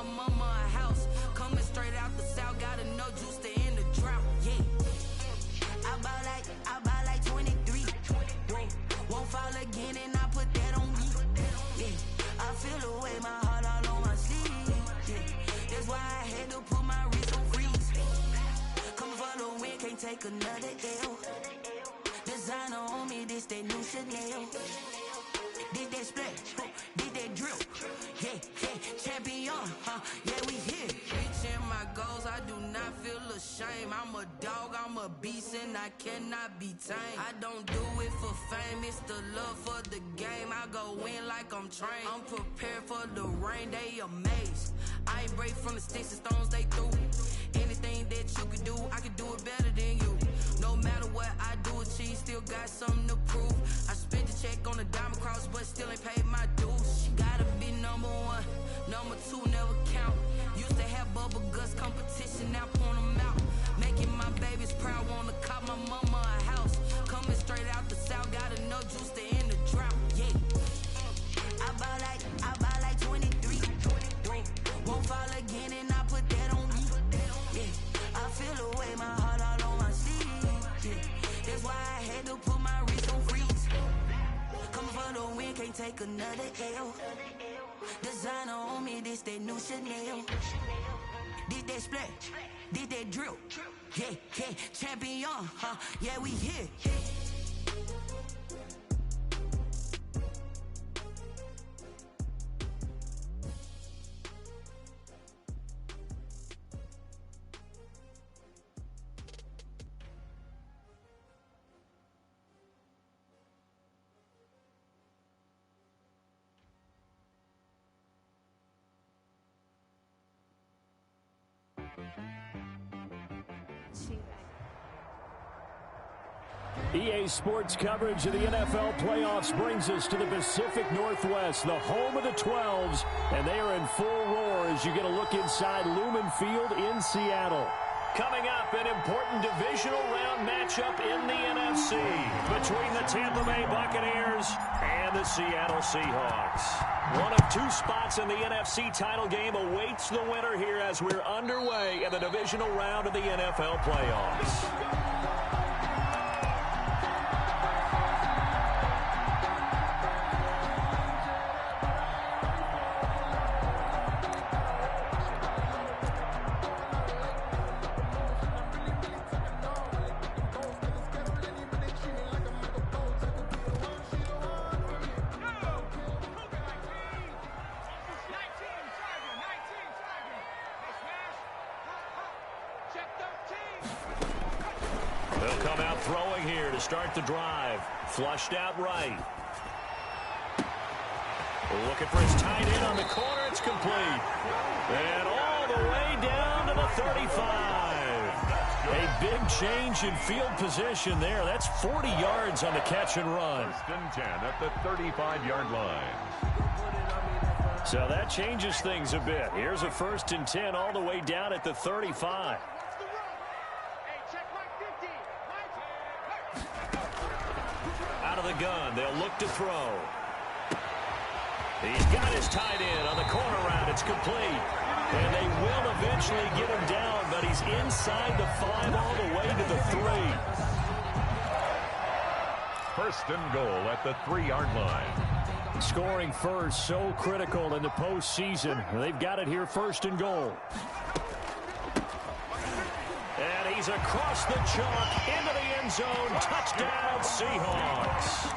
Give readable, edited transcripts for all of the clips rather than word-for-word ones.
my mama a house. Coming straight out the south, got enough juice to end the drought. Yeah. I buy like 23. Won't fall again and I put that on me. Yeah. I feel away, my heart all on my sleeve. Yeah. That's why I had to put my wrist on freeze. Coming for the win, can't take another L. Designer on me, this that new Chanel. Did that splash, did that drill. Yeah, champion, yeah, we here. Reaching my goals, I do not feel ashamed. I'm a dog, I'm a beast, and I cannot be tamed. I don't do it for fame, it's the love for the game. I go in like I'm trained. I'm prepared for the rain, they amazed. I ain't break from the sticks and stones they threw. Anything that you can do, I can do it better than you. No matter what I do, achieve, still got something to prove. I spent the check on the diamond cross, but still ain't paid my dues. She gotta be number one, number two never count. Used to have bubble guts competition, now point them out. Making my babies proud, wanna cop my mama a house. Coming straight out the south, got enough juice to end the drought. Yeah, I buy like 23. Won't fall again and I put that on me. Yeah, I feel away, my heart all on my sleeve. Yeah, that's why I had to put my wrist on freeze. Coming for the win, can't take another L. Designer on me, this that new Chanel. Did that splash, did that drill. Yeah, champion, yeah, we here. EA Sports coverage of the NFL playoffs brings us to the Pacific Northwest, the home of the 12s, and they are in full roar as you get a look inside Lumen Field in Seattle. Coming up, an important divisional round matchup in the NFC between the Tampa Bay Buccaneers and the Seattle Seahawks. One of two spots in the NFC title game awaits the winner here as we're underway in the divisional round of the NFL playoffs. Start the drive. Flushed out right. Looking for his tight end on the corner. It's complete. And all the way down to the 35. A big change in field position there. That's 40 yards on the catch and run. First and 10 at the 35-yard line. So that changes things a bit. Here's a first and 10 all the way down at the 35. Out of the gun, they'll look to throw. He's got his tight end on the corner route. It's complete. And they will eventually get him down, but he's inside the 5 all the way to the 3. First and goal at the 3-yard line. Scoring first, so critical in the postseason. They've got it here, first and goal. And he's across the chalk into the end zone. Touchdown, Seahawks.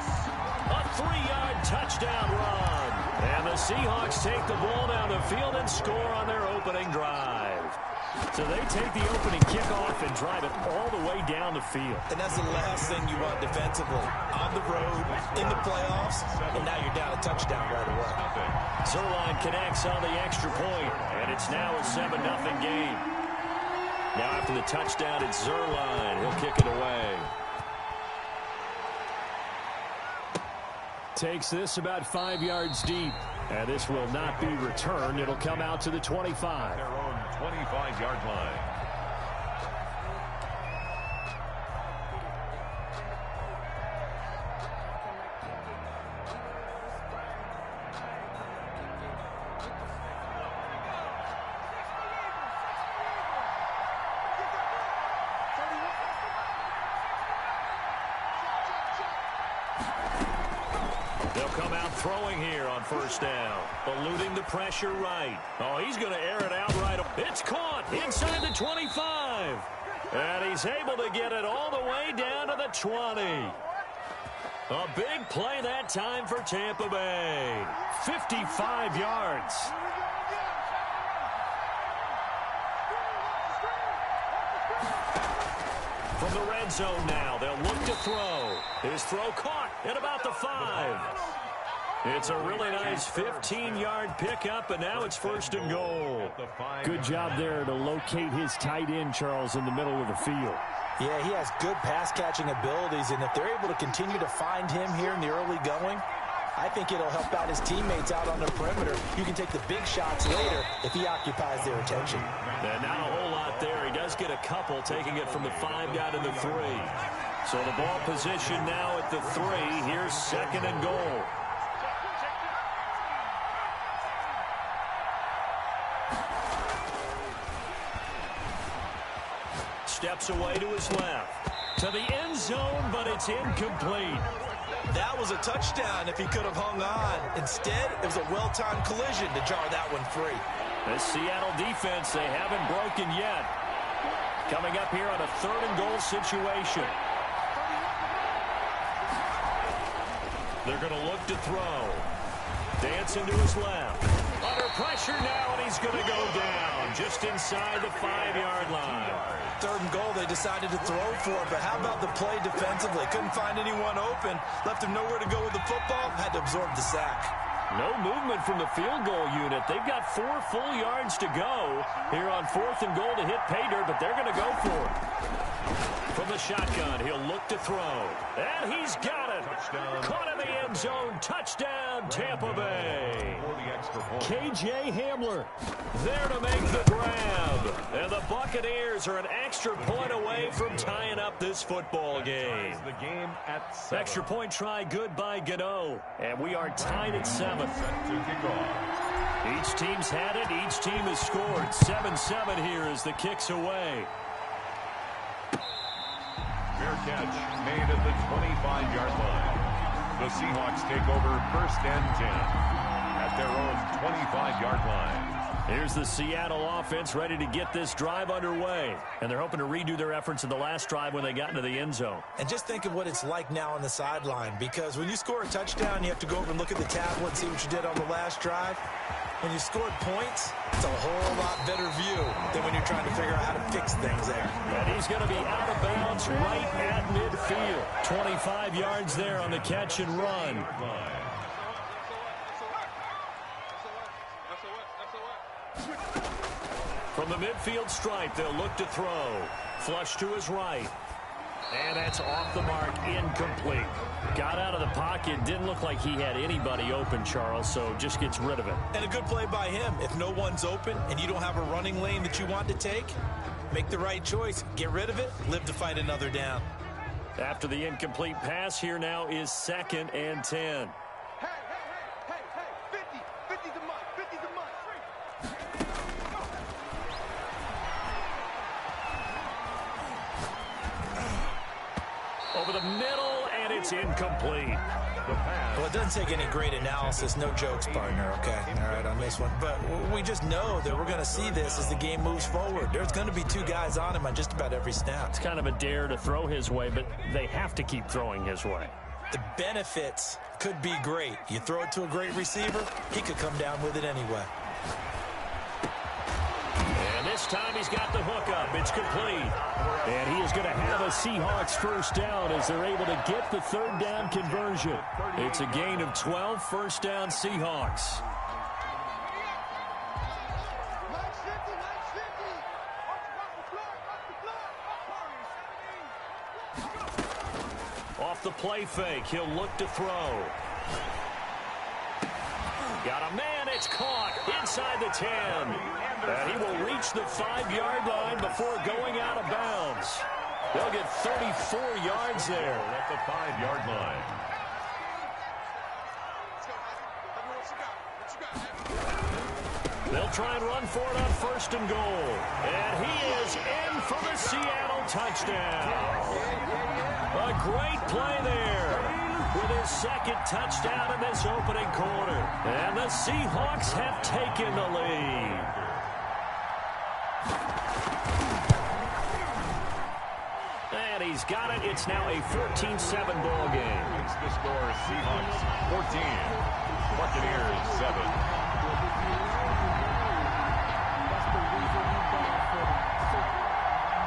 A 3-yard touchdown run. And the Seahawks take the ball down the field and score on their opening drive. So they take the opening kickoff and drive it all the way down the field. And that's the last thing you want defensively. On the road, in the playoffs, and now you're down a touchdown right away. Zuerlein connects on the extra point, and it's now a 7-0 game. Now after the touchdown, it's Zuerlein. He'll kick it away. Takes this about 5 yards deep. And this will not be returned. It'll come out to the 25. Their own 25-yard line. They'll come out throwing here on first down. Eluding the pressure right. Oh, he's going to air it out right. It's caught inside the 25. And he's able to get it all the way down to the 20. A big play that time for Tampa Bay. 55 yards. From the red zone now, they'll look to throw. His throw caught at about the 5. It's a really nice 15-yard pickup, and now it's first and goal. Good job there to locate his tight end, Charles, in the middle of the field. Yeah, he has good pass-catching abilities, and if they're able to continue to find him here in the early going, I think it'll help out his teammates out on the perimeter. You can take the big shots later if he occupies their attention. And not a whole lot there. He does get a couple, taking it from the 5 down to the 3. So the ball position now at the 3. Here's second and goal. Steps away to his left. To the end zone, but it's incomplete. That was a touchdown if he could have hung on. Instead, it was a well-timed collision to jar that one free. The Seattle defense, they haven't broken yet. Coming up here on a third and goal situation. They're going to look to throw. Dancing to his left. Under pressure now, and he's going to go down just inside the 5-yard line. Third and goal, they decided to throw for it, but how about the play defensively? Couldn't find anyone open, left him nowhere to go with the football, had to absorb the sack. No movement from the field goal unit. They've got 4 full yards to go here on fourth and goal to hit pay dirt, but they're going to go for it. From the shotgun, he'll look to throw. And he's got it. Touchdown. Caught in the end zone. Touchdown, Tampa Bay. KJ Hamler there to make the grab. And the Buccaneers are an extra point away from tying up this football game. The game at 7. Extra point try good by Gano. And we are tied at 7. Each team's had it. Each team has scored. 7-7 here as the kick's away. Fair catch made at the 25-yard line. The Seahawks take over first and 10 at their own 25-yard line. Here's the Seattle offense ready to get this drive underway. And they're hoping to redo their efforts in the last drive when they got into the end zone. And just think of what it's like now on the sideline, because when you score a touchdown, you have to go over and look at the tablet and see what you did on the last drive. When you scored points, it's a whole lot better view than when you're trying to figure out how to fix things there. And he's going to be out of bounds right at midfield. 25 yards there on the catch and run. From the midfield stripe, they'll look to throw. Flush to his right. And that's off the mark, incomplete. Got out of the pocket, didn't look like he had anybody open, Charles, so just gets rid of it. And a good play by him. If no one's open and you don't have a running lane that you want to take, make the right choice. Get rid of it, live to fight another down. After the incomplete pass, here now is second and 10. Over the middle, and it's incomplete. Well, it doesn't take any great analysis. No jokes, partner, okay? All right, on this one. But we just know that we're going to see this as the game moves forward. There's going to be 2 guys on him on just about every snap. It's kind of a dare to throw his way, but they have to keep throwing his way. The benefits could be great. You throw it to a great receiver, he could come down with it anyway. And this time he's got the hook up. It's complete. And he is going to have a Seahawks first down as they're able to get the third down conversion. It's a gain of 12, first down Seahawks. Off the play fake, he'll look to throw. Got a man, it's caught inside the 10. And he will reach the 5-yard line before going out of bounds. They'll get 34 yards there. At the 5-yard line. They'll try and run for it on first and goal. And he is in for the Seattle touchdown. A great play there. with his second touchdown in this opening quarter. And the Seahawks have taken the lead. And he's got it. It's now a 14-7 ball game. It's the score, Seahawks 14, Buccaneers 7.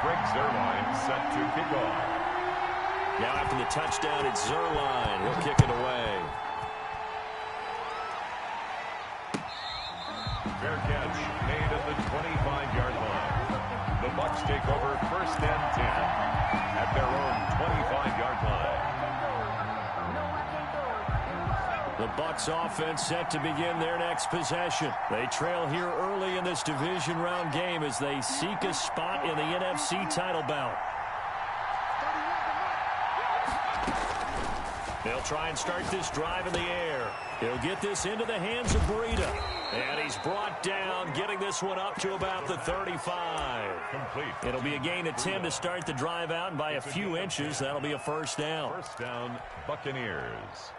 Greg Zuerlein set to kick off. Now after the touchdown, it's Zuerlein. He'll kick it away. Fair catch made at the 25-yard line. The Bucs take over 1st and 10 at their own 25-yard line. The Bucs offense set to begin their next possession. They trail here early in this division round game as they seek a spot in the NFC title bout. They'll try and start this drive in the air. He'll get this into the hands of Breida. And he's brought down, getting this one up to about the 35. Complete. It'll be a gain of 10 to start the drive out, and by a few inches, that'll be a first down. First down, Buccaneers.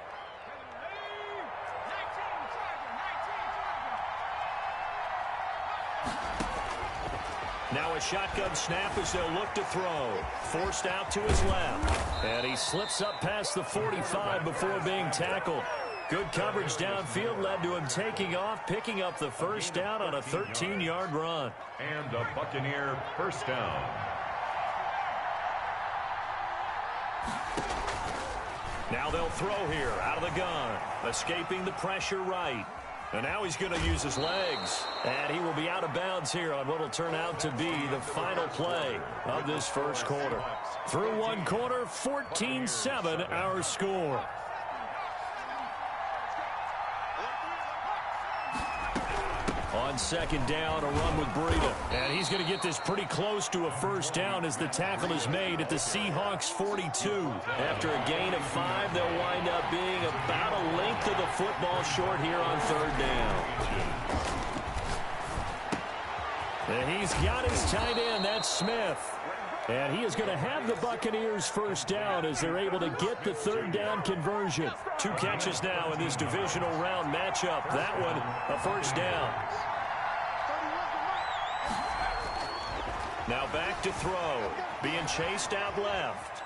Now a shotgun snap as they'll look to throw. Forced out to his left. And he slips up past the 45 before being tackled. Good coverage downfield led to him taking off, picking up the first down on a 13-yard run. And a Buccaneer first down. Now they'll throw here out of the gun. Escaping the pressure right. And now he's going to use his legs. And he will be out of bounds here on what will turn out to be the final play of this first quarter. Through one quarter, 14-7 our score. On second down, a run with Breida. And he's going to get this pretty close to a first down as the tackle is made at the Seahawks 42. After a gain of 5, they'll wind up being about a length of the football short here on third down. And he's got his tight end, that's Smith. And he is going to have the Buccaneers first down as they're able to get the third down conversion. 2 catches now in this divisional round matchup. That one, a first down. Now back to throw. Being chased out left.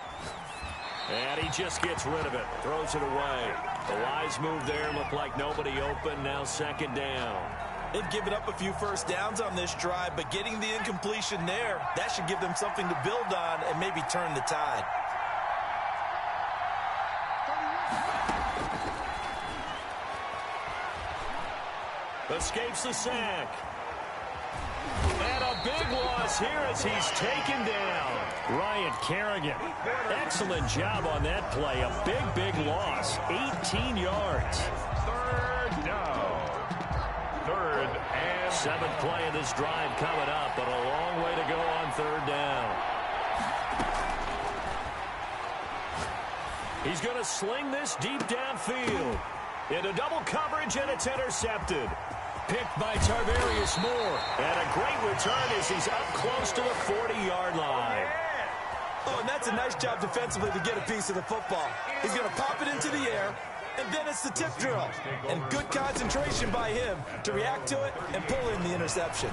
And he just gets rid of it. Throws it away. The wise move there. Looked like nobody open. Now second down. They've given up a few first downs on this drive, but getting the incompletion there, that should give them something to build on and maybe turn the tide. Escapes the sack. And a big loss here as he's taken down. Ryan Kerrigan. Excellent job on that play. A big loss. 18 yards. Third down. Third and 7th play of this drive coming up, but a long way to go on third down. He's going to sling this deep downfield. Into double coverage, and it's intercepted. Picked by Tarvarius Moore. And a great return as he's up close to the 40-yard line. Oh, and that's a nice job defensively to get a piece of the football. He's going to pop it into the air, and then it's the tip drill. And good concentration by him to react to it and pull in the interception.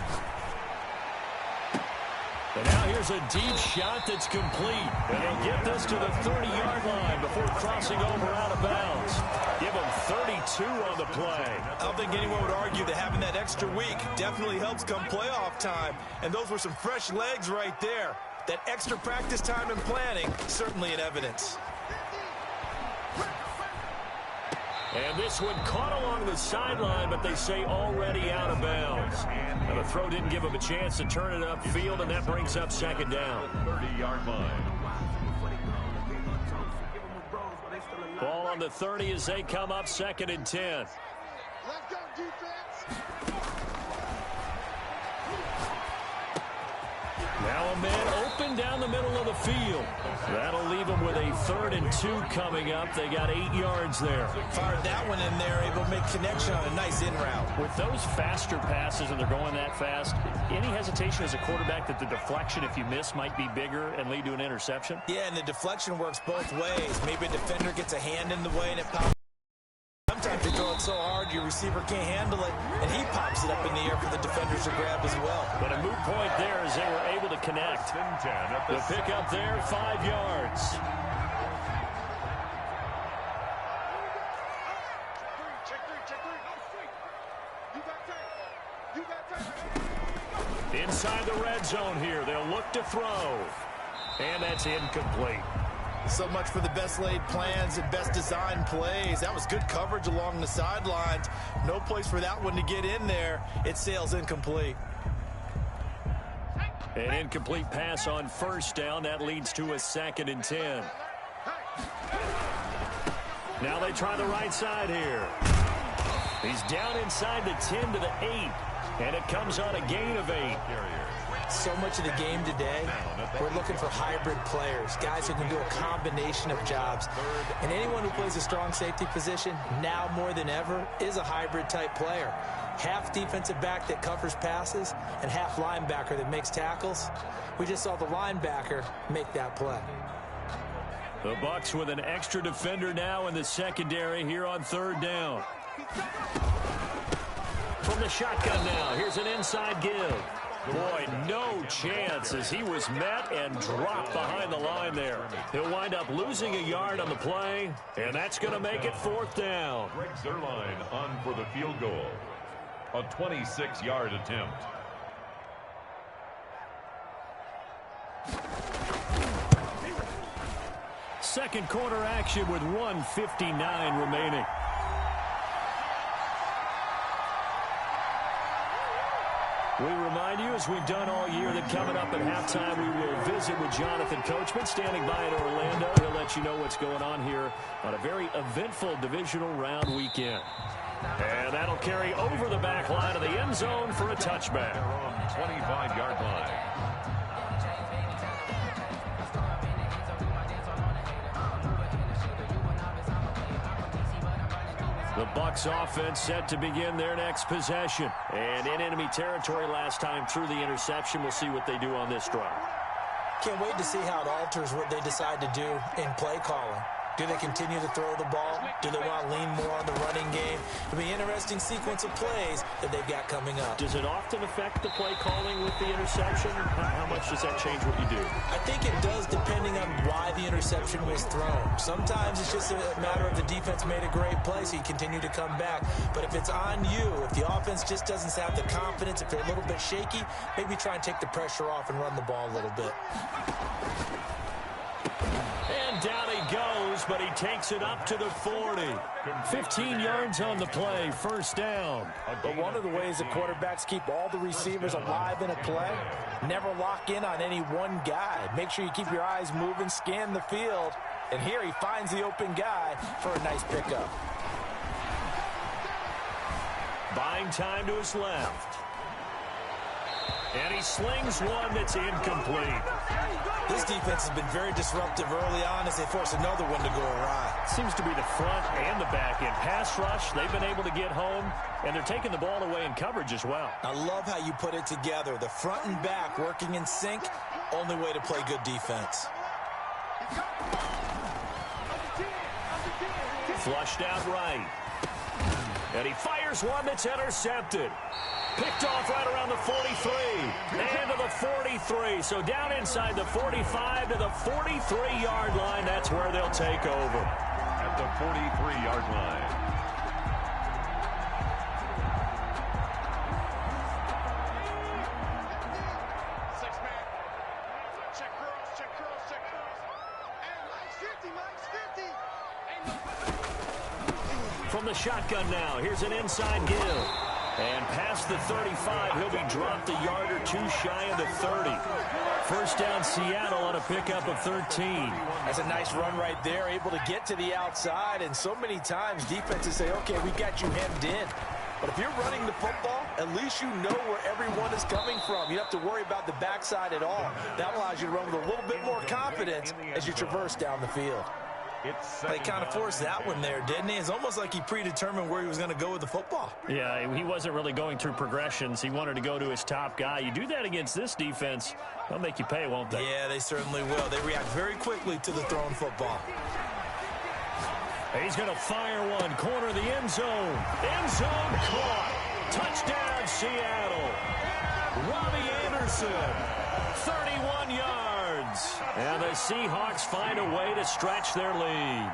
And now here's a deep shot that's complete. And he'll get this to the 30-yard line before crossing over out of bounds. Give him 32 on the play. I don't think anyone would argue that having that extra week definitely helps come playoff time. And those were some fresh legs right there. That extra practice time and planning, certainly in evidence. And this one caught along the sideline, but they say already out of bounds. Now the throw didn't give him a chance to turn it upfield, and that brings up second down. 30-yard line. Ball on the 30 as they come up second and 10. Let's go, defense. Now a man open down the middle of the field. That'll leave them with a 3rd and 2 coming up. They got 8 yards there. Fired that one in there, able to make connection on a nice in route. With those faster passes and they're going that fast, any hesitation as a quarterback that the deflection, if you miss, might be bigger and lead to an interception? Yeah, and the deflection works both ways. Maybe a defender gets a hand in the way and it pops. Sometimes you throw it so hard your receiver can't handle it, and he pops it up in the air for the defenders to grab as well. But a moot point there as they were able to connect. The pickup there, 5 yards. Inside the red zone here, they'll look to throw. And that's incomplete. So much for the best laid plans and best designed plays. That was good coverage along the sidelines. No place for that one to get in there. It sails incomplete. An incomplete pass on 1st down. That leads to a 2nd and 10. Now they try the right side here. He's down inside the 10 to the 8. And it comes on a gain of 8. So much of the game today, we're looking for hybrid players, guys who can do a combination of jobs. And anyone who plays a strong safety position, now more than ever, is a hybrid type player. Half defensive back that covers passes and half linebacker that makes tackles. We just saw the linebacker make that play. The Bucs with an extra defender now in the secondary here on 3rd down. From the shotgun now, here's an inside give. Boy, no chance as he was met and dropped behind the line there. He'll wind up losing a yard on the play, and that's going to make it 4th down. Greg Zuerlein on for the field goal. A 26-yard attempt. Second quarter action with 1:59 remaining. We remind you, as we've done all year, that coming up at halftime, we will visit with Jonathan Coachman, standing by in Orlando. He'll let you know what's going on here on a very eventful divisional round weekend. And that'll carry over the back line of the end zone for a touchback. 25-yard line. The Bucs offense set to begin their next possession. And in enemy territory last time through the interception. We'll see what they do on this drive. Can't wait to see how it alters what they decide to do in play calling. Do they continue to throw the ball? Do they want to lean more on the running game? It'll be an interesting sequence of plays that they've got coming up. Does it often affect the play calling with the interception? How much does that change what you do? I think it does, depending on why the interception was thrown. Sometimes it's just a matter of the defense made a great play, so you continue to come back. But if it's on you, if the offense just doesn't have the confidence, if they're a little bit shaky, maybe try and take the pressure off and run the ball a little bit. And down he goes, but he takes it up to the 40. 15 yards on the play, 1st down. But one of the ways the quarterbacks keep all the receivers alive in a play, never lock in on any one guy. Make sure you keep your eyes moving, scan the field. And here he finds the open guy for a nice pickup. Buying time to his left. And he slings one that's incomplete. This defense has been very disruptive early on as they force another one to go awry. Seems to be the front and the back end. Pass rush, they've been able to get home, and they're taking the ball away in coverage as well. I love how you put it together. The front and back working in sync, only way to play good defense. Flushed out right. And he fires one that's intercepted. Picked off right around the 43 and to the 43. So down inside the 45 to the 43-yard line. That's where they'll take over. At the 43-yard line. Six-man. Check curls, check curls, check curls. And Mike's 50, Mike's 50. From the shotgun now, here's an inside give. And past the 35, he'll be dropped a yard or two shy of the 30. 1st down Seattle on a pickup of 13. That's a nice run right there, able to get to the outside. And so many times defenses say, okay, we got you hemmed in. But if you're running the football, at least you know where everyone is coming from. You don't have to worry about the backside at all. That allows you to run with a little bit more confidence as you traverse down the field. They kind of forced that one there, didn't he? It's almost like he predetermined where he was going to go with the football. Yeah, he wasn't really going through progressions. He wanted to go to his top guy. You do that against this defense, they'll make you pay, won't they? Yeah, they certainly will. They react very quickly to the thrown football. He's going to fire one, corner of the end zone. End zone caught. Touchdown, Seattle. Robbie Anderson, 31 yards. And the Seahawks find a way to stretch their lead.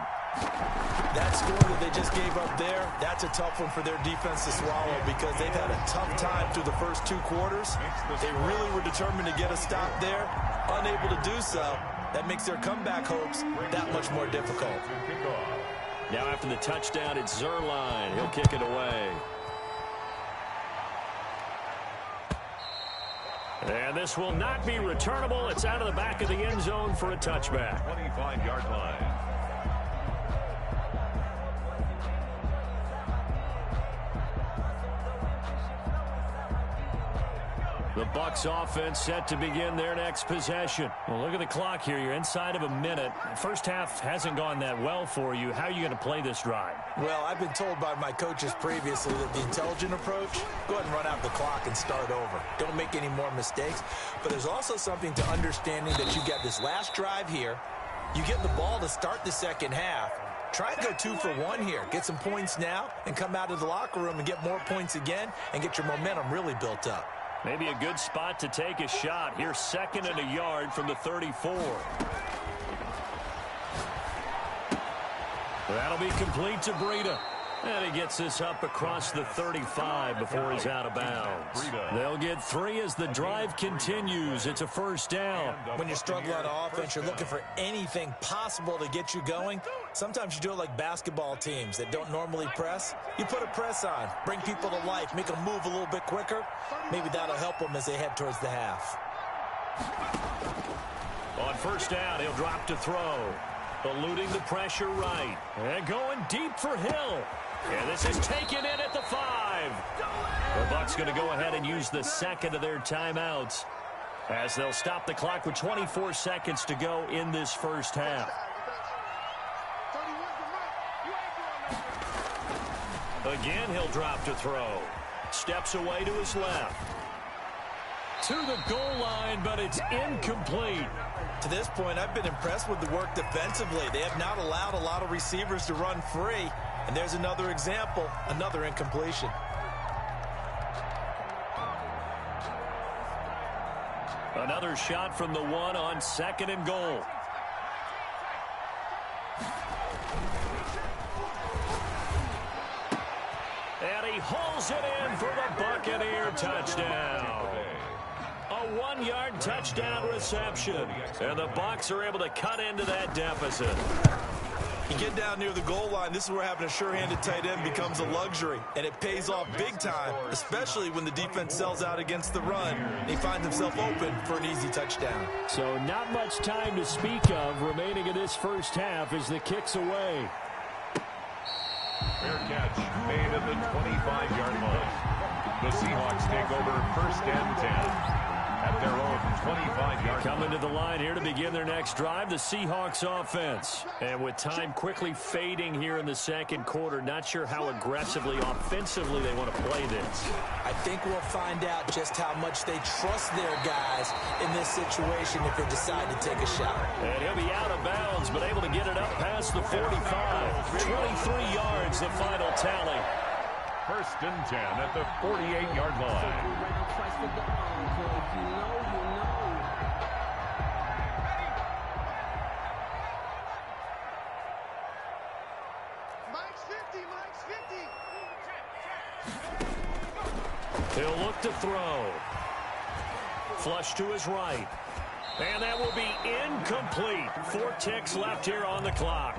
That score that they just gave up there, that's a tough one for their defense to swallow because they've had a tough time through the first 2 quarters. They really were determined to get a stop there, unable to do so. That makes their comeback hopes that much more difficult. Now after the touchdown, it's Zuerlein. He'll kick it away. And this will not be returnable. It's out of the back of the end zone for a touchback. 25-yard line. The Bucs offense set to begin their next possession. Well, look at the clock here. You're inside of a minute. First half hasn't gone that well for you. How are you going to play this drive? Well, I've been told by my coaches previously that the intelligent approach, go ahead and run out the clock and start over. Don't make any more mistakes. But there's also something to understanding that you get this last drive here. You get the ball to start the second half. Try and go 2 for 1 here. Get some points now and come out of the locker room and get more points again and get your momentum really built up. Maybe a good spot to take a shot. Here's 2nd and a yard from the 34. That'll be complete to Breida. And he gets this up across the 35 before he's out of bounds. They'll get 3 as the drive continues. It's a first down. When you're struggling on offense, you're looking for anything possible to get you going. Sometimes you do it like basketball teams that don't normally press. You put a press on, bring people to life, make them move a little bit quicker. Maybe that'll help them as they head towards the half. On first down, he'll drop to throw. Eluding the pressure right. And going deep for Hill. And this is taken in at the 5. The Bucs going to go ahead and use the 2nd of their timeouts as they'll stop the clock with 24 seconds to go in this first half. Again, he'll drop to throw. Steps away to his left. To the goal line, but it's incomplete. To this point, I've been impressed with the work defensively. They have not allowed a lot of receivers to run free. And there's another example, another incompletion. Another shot from the 1 on 2nd and goal. And he hauls it in for the Buccaneer touchdown. A 1-yard touchdown reception. And the Bucs are able to cut into that deficit. You get down near the goal line, this is where having a sure-handed tight end becomes a luxury. And it pays off big time, especially when the defense sells out against the run. And he finds himself open for an easy touchdown. So not much time to speak of remaining in this first half as the kick's away. Fair catch made at the 25-yard line. The Seahawks take over 1st and 10. At their own 25-yard line. Coming to the line here to begin their next drive, the Seahawks offense. And with time quickly fading here in the second quarter, not sure how aggressively, offensively they want to play this. I think we'll find out just how much they trust their guys in this situation if they decide to take a shot. And he'll be out of bounds, but able to get it up past the 45. 23 yards, the final tally. 1st and 10 at the 48-yard line. He'll look to throw. Flush to his right. And that will be incomplete. 4 ticks left here on the clock.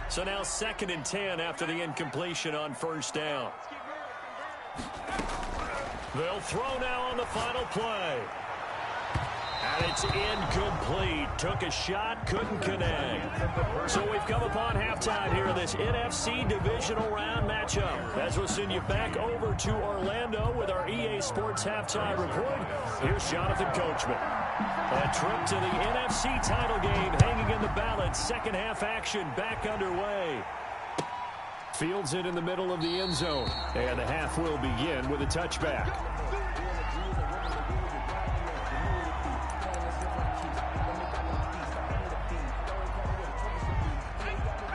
So now 2nd and 10 after the incompletion on first down. They'll throw now on the final play. And it's incomplete. Took a shot, couldn't connect. So we've come upon halftime here in this NFC Divisional Round matchup. As we'll send you back over to Orlando with our EA Sports Halftime Report, here's Jonathan Coachman. A trip to the NFC title game hanging in the balance. Second half action back underway. Fields it in the middle of the end zone. And the half will begin with a touchback.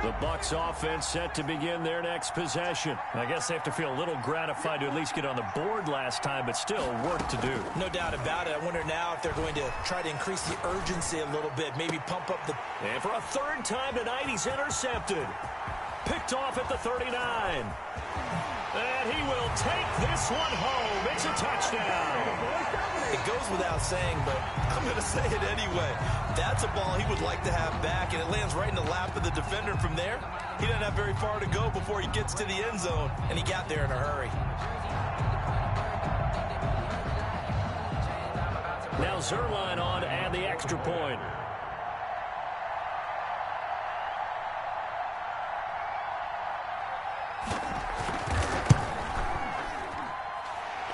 The Bucs offense set to begin their next possession. I guess they have to feel a little gratified to at least get on the board last time, but still work to do. No doubt about it. I wonder now if they're going to try to increase the urgency a little bit, maybe pump up the... And for a third time tonight, he's intercepted. Picked off at the 39. And he will take this one home. It's a touchdown. It goes without saying, but I'm going to say it anyway. That's a ball he would like to have back, and it lands right in the lap of the defender from there. He doesn't have very far to go before he gets to the end zone, and he got there in a hurry. Now Zerline on to add the extra point.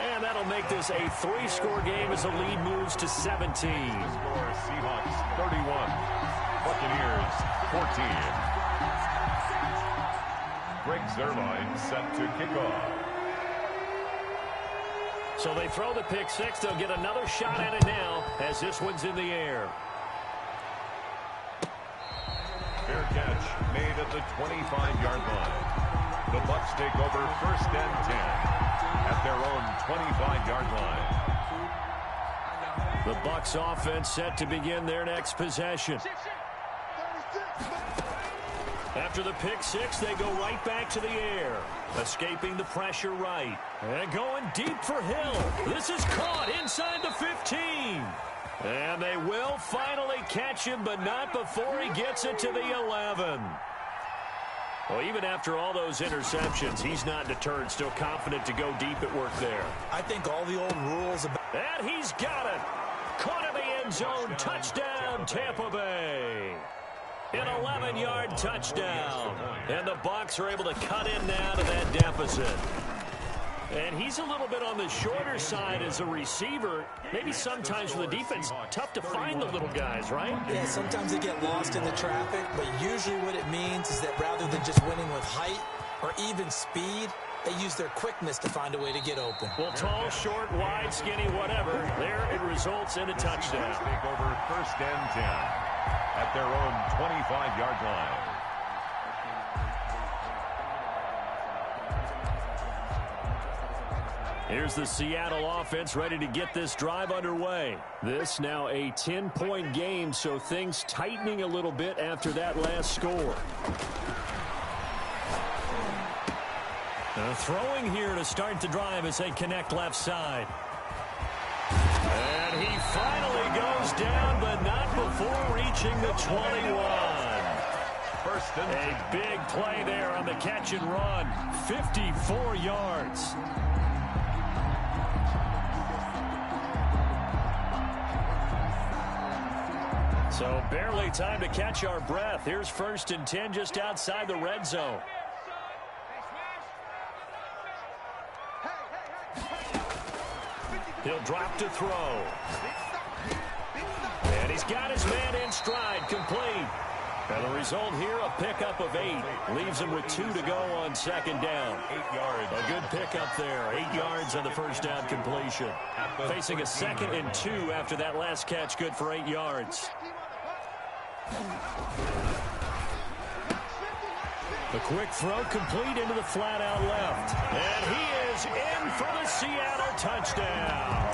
And that'll make this a three-score game as the lead moves to 17. Seahawks 31, Buccaneers 14. Greg Zerline set to kick off. So they throw the pick six. They'll get another shot at it now as this one's in the air. Fair catch made at the 25-yard line. The Bucs take over first and 10 at their own 25-yard line. The Bucs offense set to begin their next possession. After the pick six, they go right back to the air. Escaping the pressure right. And going deep for Hill. This is caught inside the 15. And they will finally catch him, but not before he gets it to the 11. Well, even after all those interceptions, he's not deterred, still confident to go deep at work there. I think all the old rules about... And he's got it. Caught in the end zone. Touchdown, Tampa Bay. An 11-yard touchdown. And the Bucs are able to cut in now to that deficit. And he's a little bit on the shorter side as a receiver. Maybe sometimes for the defense, tough to find the little guys, right? Yeah, sometimes they get lost in the traffic, but usually what it means is that rather than just winning with height or even speed, they use their quickness to find a way to get open. Well, tall, short, wide, skinny, whatever, there it results in a touchdown. Take over first and 10 at their own 25-yard line. Here's the Seattle offense ready to get this drive underway. This now a 10-point game, so things tightening a little bit after that last score. Throwing here to start the drive as they connect left side. And he finally goes down, but not before reaching the 21. A big play there on the catch and run. 54 yards. So barely time to catch our breath. Here's first and 10 just outside the red zone. He'll drop to throw. And he's got his man in stride, complete. And the result here, a pickup of 8. Leaves him with 2 to go on second down. 8 yards. A good pickup there. 8 yards on the first down completion. Facing a second and 2 after that last catch, good for 8 yards. The quick throw complete into the flat out left. And he is in for the Seattle touchdown.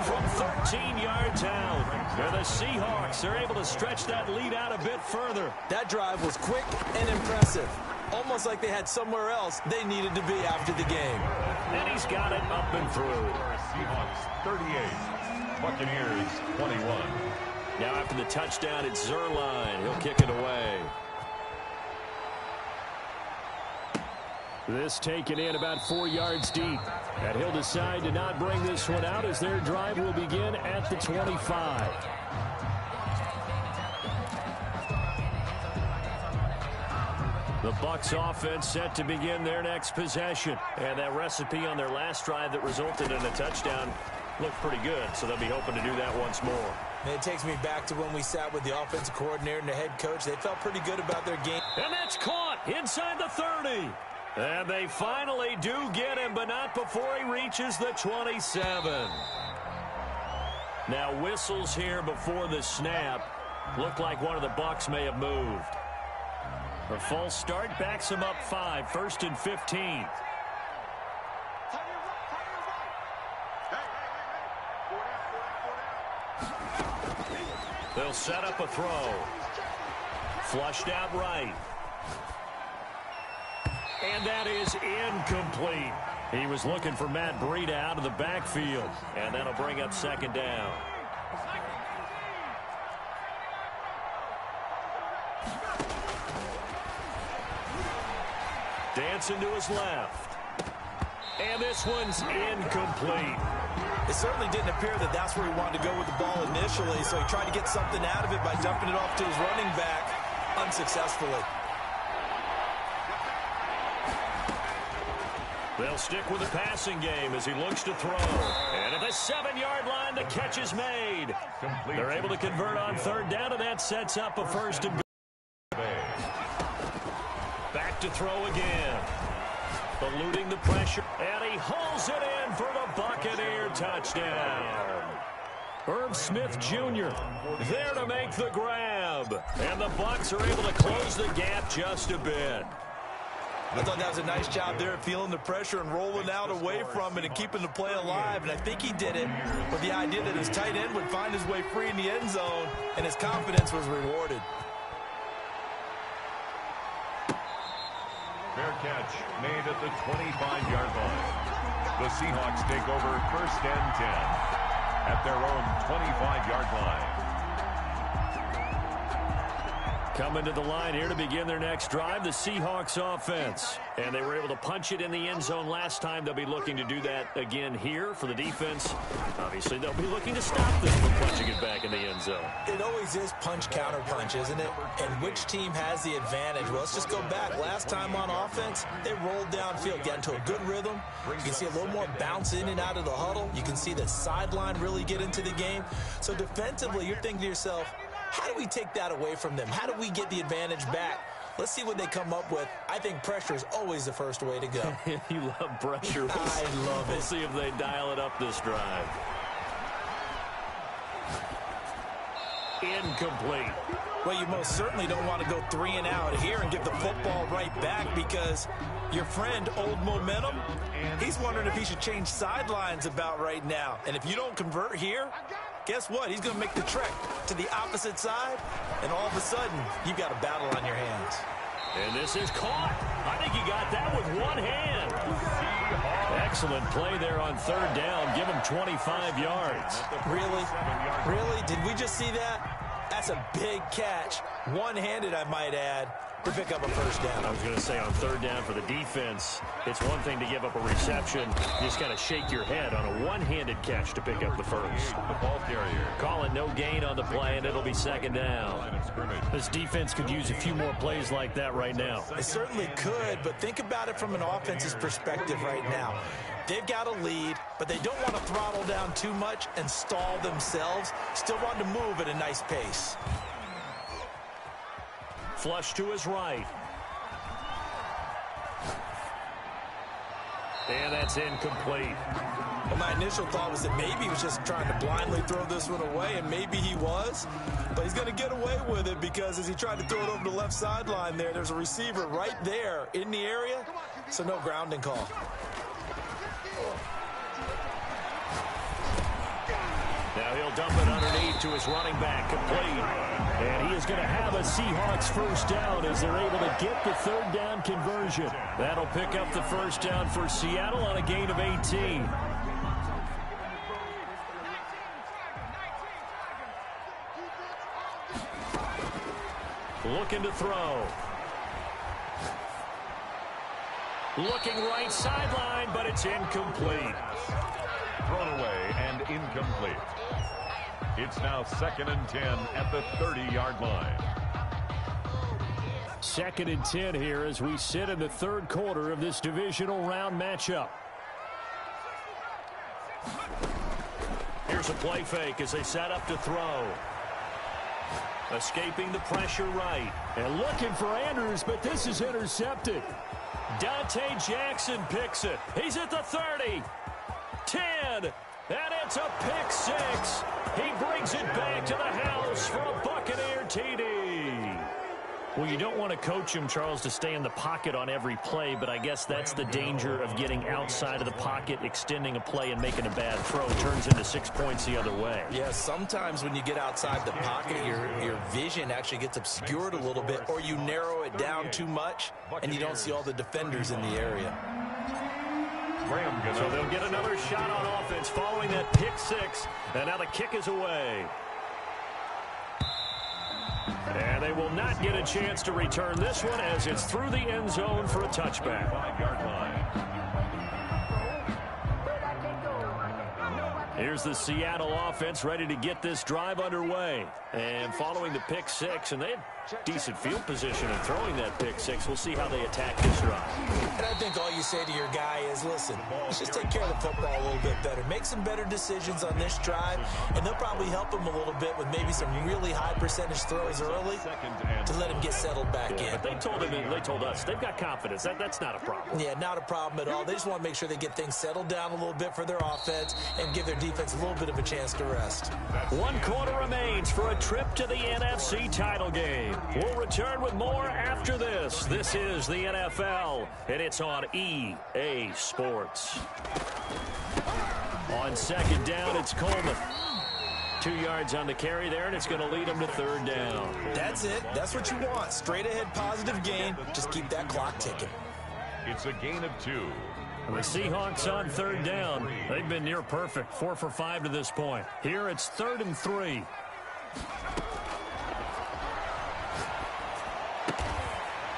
From 13 yards out. And the Seahawks are able to stretch that lead out a bit further. That drive was quick and impressive. Almost like they had somewhere else they needed to be after the game. And he's got it up and through. Seahawks 38, Buccaneers 21. Now after the touchdown, it's Zerline. He'll kick it away. This taken in about 4 yards deep. And he'll decide to not bring this one out as their drive will begin at the 25. The Bucs offense set to begin their next possession. And that recipe on their last drive that resulted in a touchdown looked pretty good, so they'll be hoping to do that once more. And it takes me back to when we sat with the offensive coordinator and the head coach. They felt pretty good about their game. And that's caught inside the 30. And they finally do get him, but not before he reaches the 27. Now whistles here before the snap. Looked like one of the Bucs may have moved. A false start backs him up 5, 1st and 15. They'll set up a throw. Flushed out right. And that is incomplete. He was looking for Matt Breida out of the backfield. And that'll bring up 2nd down. Dancing to his left. And this one's incomplete. It certainly didn't appear that that's where he wanted to go with the ball initially, so he tried to get something out of it by dumping it off to his running back unsuccessfully. They'll stick with the passing game as he looks to throw. And at the 7-yard line, the catch is made. They're able to convert on 3rd down, and that sets up a 1st and goal. Back to throw again. Eluding the pressure, and he hauls it in for the Buccaneer touchdown. Irv Smith Jr. there to make the grab. And the Bucs are able to close the gap just a bit. I thought that was a nice job there of feeling the pressure and rolling out away from it and keeping the play alive. And I think he did it with the idea that his tight end would find his way free in the end zone, and his confidence was rewarded. Fair catch made at the 25-yard line. The Seahawks take over 1st and 10 at their own 25-yard line. Coming to the line here to begin their next drive, the Seahawks offense. And they were able to punch it in the end zone last time. They'll be looking to do that again here for the defense. Obviously, they'll be looking to stop this from punching it back in the end zone. It always is punch-counter-punch, isn't it? And which team has the advantage? Well, let's just go back. Last time on offense, they rolled downfield, got into a good rhythm. You can see a little more bounce in and out of the huddle. You can see the sideline really get into the game. So defensively, you're thinking to yourself, how do we take that away from them? How do we get the advantage back? Let's see what they come up with. I think pressure is always the first way to go. You love pressure. I love it. We'll see if they dial it up this drive. Incomplete. Well, you most certainly don't want to go 3 and out here and give the football right back, because your friend, Old Momentum, he's wondering if he should change sidelines about right now. And if you don't convert here, guess what? He's going to make the trek to the opposite side, and all of a sudden, you've got a battle on your hands. And this is caught. I think he got that with one hand. Excellent play there on 3rd down. Give him 25 yards. Really? Really? Did we just see that? That's a big catch. One-handed, I might add, to pick up a 1st down. I was going to say on 3rd down for the defense, it's one thing to give up a reception. You just got to shake your head on a one-handed catch to pick up the 1st. The ball carrier. Call it no gain on the play, and it'll be 2nd down. This defense could use a few more plays like that right now. They certainly could, but think about it from an offense's perspective right now. They've got a lead, but they don't want to throttle down too much and stall themselves. Still want to move at a nice pace. Flush to his right. And that's incomplete. Well, my initial thought was that maybe he was just trying to blindly throw this one away, and maybe he was. But he's going to get away with it, because as he tried to throw it over the left sideline there's a receiver right there in the area, so no grounding call. Now he'll dump it underneath to his running back, complete. And he is going to have a Seahawks 1st down as they're able to get the 3rd down conversion. That'll pick up the 1st down for Seattle on a gain of 18. Looking to throw. Looking right sideline, but it's incomplete. Thrown away and incomplete. It's now 2nd and 10 at the 30-yard line. 2nd and 10 here as we sit in the third quarter of this divisional round matchup. Here's a play fake as they set up to throw. Escaping the pressure right. And looking for Andrews, but this is intercepted. Dante Jackson picks it. He's at the 30. 10. And it's a pick six. He brings it back to the house for a Buccaneer TD. Well, you don't want to coach him, Charles, to stay in the pocket on every play, but I guess that's the danger of getting outside of the pocket, extending a play, and making a bad throw. Turns into 6 points the other way. Yeah, sometimes when you get outside the pocket, your vision actually gets obscured a little bit, or you narrow it down too much, and you don't see all the defenders in the area. So they'll get another shot on offense following that pick six, and now the kick is away. And they will not get a chance to return this one as it's through the end zone for a touchback. 5-yard line. Here's the Seattle offense ready to get this drive underway. And following the pick six, and they had decent field position in throwing that pick six. We'll see how they attack this drive. And I think all you say to your guy is, listen, let's just take care of the football a little bit better. Make some better decisions on this drive, and they'll probably help him a little bit with maybe some really high percentage throws early to let him get settled back in. But they told him, and they told us, they've got confidence. That's not a problem. Yeah, not a problem at all. They just want to make sure they get things settled down a little bit for their offense and give their defense a little bit of a chance to rest. 1 quarter remains for a trip to the NFC title game. We'll return with more after this. This is the NFL, and it's on EA Sports. On second down, it's Coleman. 2 yards on the carry there, and it's going to lead them to third down. That's it. That's what you want. Straight ahead positive gain. Just keep that clock ticking. It's a gain of 2. The Seahawks on third down. They've been near perfect, 4 for 5 to this point. Here it's 3rd and 3.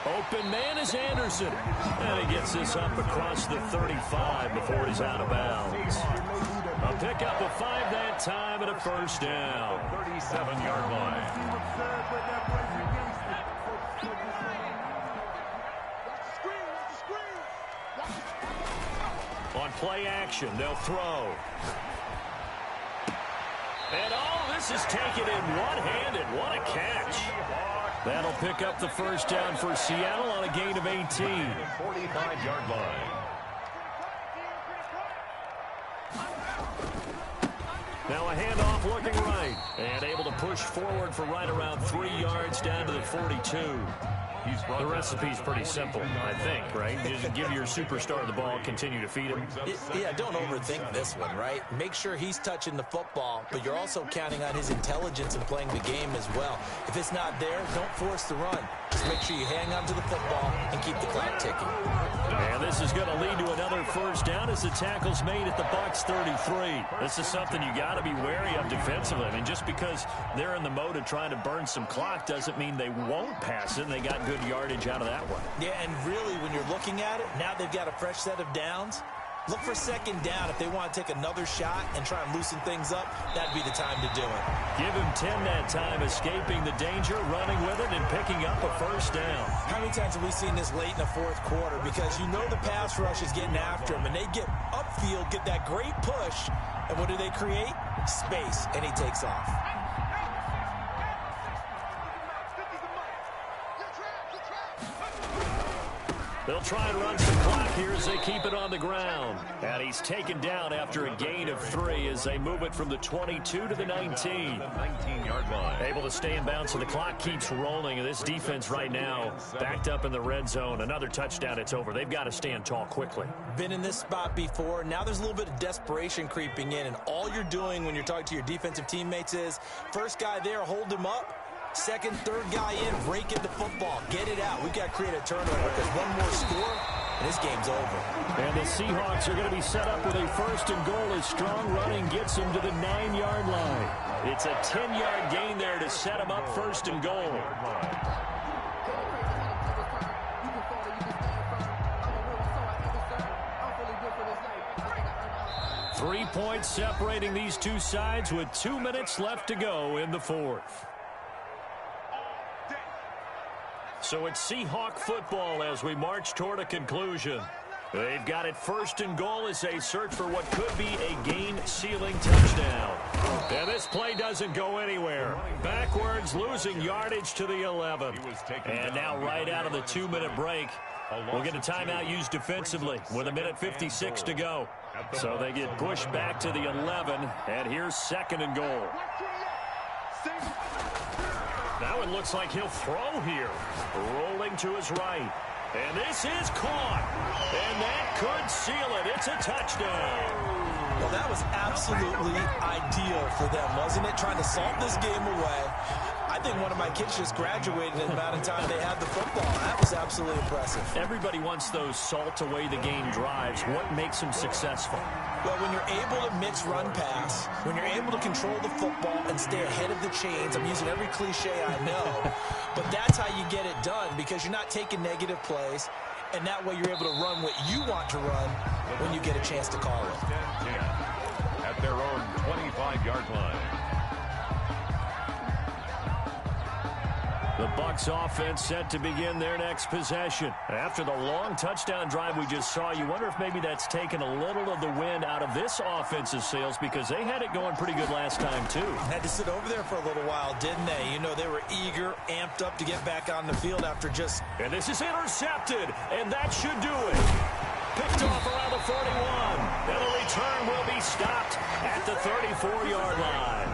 Open man is Anderson. And he gets this up across the 35 before he's out of bounds. A pickup of 5 that time and a first down. 37-yard line. On play action, they'll throw. And this is taken in one-handed. What a catch. That'll pick up the first down for Seattle on a gain of 18. 45-yard line. Now a handoff looking right. And able to push forward for right around 3 yards down to the 42. The recipe's pretty simple, I think, right? You just give your superstar the ball, continue to feed him. Yeah, don't overthink this one, right? Make sure he's touching the football, but you're also counting on his intelligence in playing the game as well. If it's not there, don't force the run. Just make sure you hang on to the football and keep the clock ticking. And this is going to lead to another first down as the tackle's made at the Bucs 33. This is something you got to be wary of defensively. I mean, just because they're in the mode of trying to burn some clock doesn't mean they won't pass it, and they got good yardage out of that one. Yeah, and really, when you're looking at it, now they've got a fresh set of downs. Look for second down. If they want to take another shot and try and loosen things up, that'd be the time to do it. Give him 10 that time, escaping the danger, running with it, and picking up a first down. How many times have we seen this late in the fourth quarter? Because you know the pass rush is getting after him, and they get upfield, get that great push, and what do they create? Space, and he takes off. They'll try and run some clock here as they keep it on the ground. And he's taken down after a gain of 3 as they move it from the 22 to the 19. 19-yard line. Able to stay in bounds, so the clock keeps rolling. And this defense right now backed up in the red zone. Another touchdown, it's over. They've got to stand tall quickly. Been in this spot before. Now there's a little bit of desperation creeping in. And all you're doing when you're talking to your defensive teammates is, first guy there, hold him up. Second, third guy in, break into football. Get it out. We've got to create a turnover because one more score, and this game's over. And the Seahawks are going to be set up with a first and goal as strong running gets them to the 9-yard line. It's a 10-yard gain there to set them up first and goal. 3 points separating these two sides with 2 minutes left to go in the fourth. So it's Seahawk football as we march toward a conclusion. They've got it first and goal as they search for what could be a game-sealing touchdown. And this play doesn't go anywhere. Backwards, losing yardage to the 11. And now right out of the 2-minute break, we'll get a timeout used defensively with 1:56 to go. So they get pushed back to the 11, and here's second and goal. Now it looks like he'll throw here. Rolling to his right. And this is caught. And that could seal it. It's a touchdown. Well, that was absolutely ideal for them, wasn't it? Trying to salt this game away. I think one of my kids just graduated in the amount of time they had the football. That was absolutely impressive. Everybody wants those salt away the game drives. What makes them successful? Well, when you're able to mix run pass, when you're able to control the football and stay ahead of the chains, I'm using every cliche I know, but that's how you get it done because you're not taking negative plays, and that way you're able to run what you want to run when you get a chance to call it. 10-10 at their own 25-yard line. The Bucs offense set to begin their next possession. After the long touchdown drive we just saw, you wonder if maybe that's taken a little of the wind out of this offensive sails because they had it going pretty good last time too. Had to sit over there for a little while, didn't they? You know, they were eager, amped up to get back on the field after just... And this is intercepted, and that should do it. Picked off around the 41. And the return will be stopped at the 34-yard line.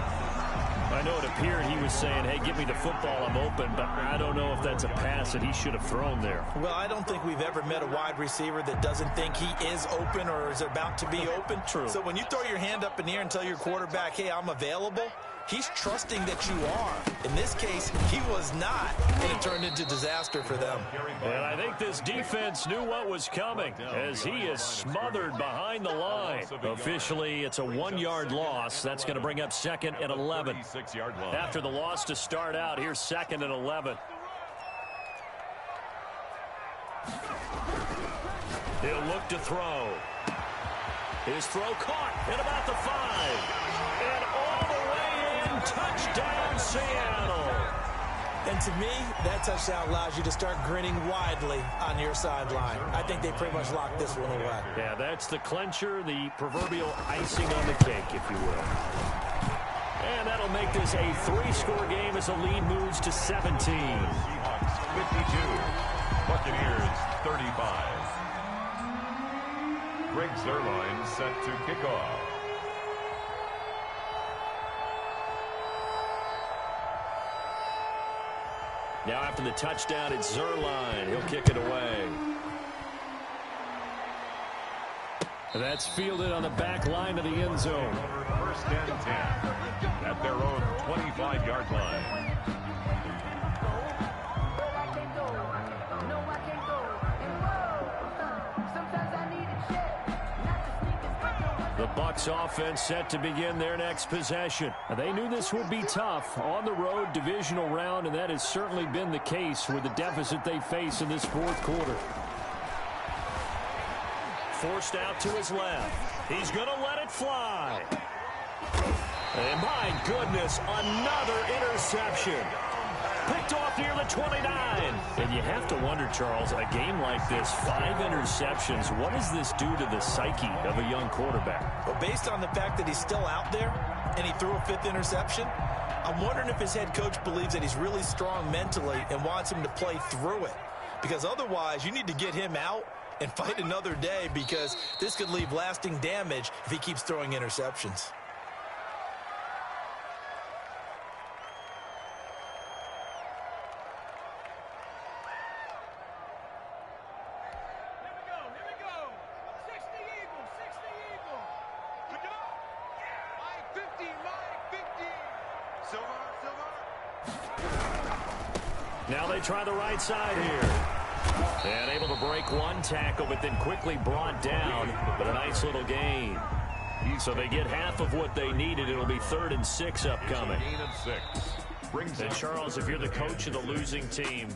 I know it appeared he was saying, hey, give me the football, I'm open, but I don't know if that's a pass that he should have thrown there. Well, I don't think we've ever met a wide receiver that doesn't think he is open or is about to be open. True. So when you throw your hand up in the air and tell your quarterback, hey, I'm available, he's trusting that you are. In this case, he was not, and it turned into disaster for them. And I think this defense knew what was coming as he is smothered behind the line. Officially, it's a 1-yard loss. That's going to bring up second and 11. After the loss to start out, here's second and 11. He'll look to throw. His throw caught at about the 5. And all the way in, touchdown Seattle. And to me, that touchdown allows you to start grinning widely on your sideline. I think they pretty much locked this one away. Yeah, that's the clincher, the proverbial icing on the cake, if you will. And that'll make this a 3-score game as the lead moves to 17. Seahawks 52, Buccaneers 35. Greg Zuerlein set to kick off. Now after the touchdown, it's Zuerlein. He'll kick it away. That's fielded on the back line of the end zone. First and 10 at their own 25-yard line. The Bucs offense set to begin their next possession. They knew this would be tough on the road divisional round, and that has certainly been the case with the deficit they face in this fourth quarter. Forced out to his left. He's going to let it fly. And my goodness, another interception. Picked off near the 29. And you have to wonder, Charles, a game like this, 5 interceptions, what does this do to the psyche of a young quarterback? Well, based on the fact that he's still out there and he threw a 5th interception, I'm wondering if his head coach believes that he's really strong mentally and wants him to play through it. Because otherwise, you need to get him out and fight another day because this could leave lasting damage if he keeps throwing interceptions. Now they try the right side here. And able to break one tackle, but then quickly brought down. But a nice little gain. So they get half of what they needed. It'll be 3rd and 6 upcoming. Gain of 6. And Charles, if you're the coach of the losing team,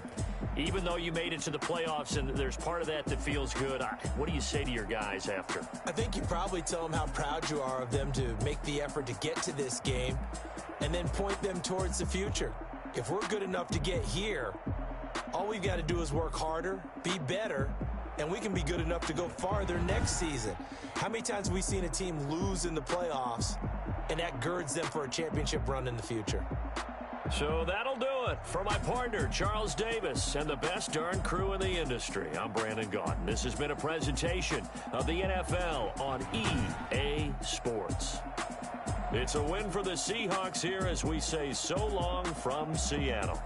Even though you made it to the playoffs and there's part of that feels good, what do you say to your guys after? I think you probably tell them how proud you are of them to make the effort to get to this game and then point them towards the future. If we're good enough to get here, all we've got to do is work harder, be better, and we can be good enough to go farther next season. How many times have we seen a team lose in the playoffs, and that girds them for a championship run in the future? So that'll do it. For my partner, Charles Davis, and the best darn crew in the industry, I'm Brandon Gaudin. This has been a presentation of the NFL on EA Sports. It's a win for the Seahawks here as we say so long from Seattle.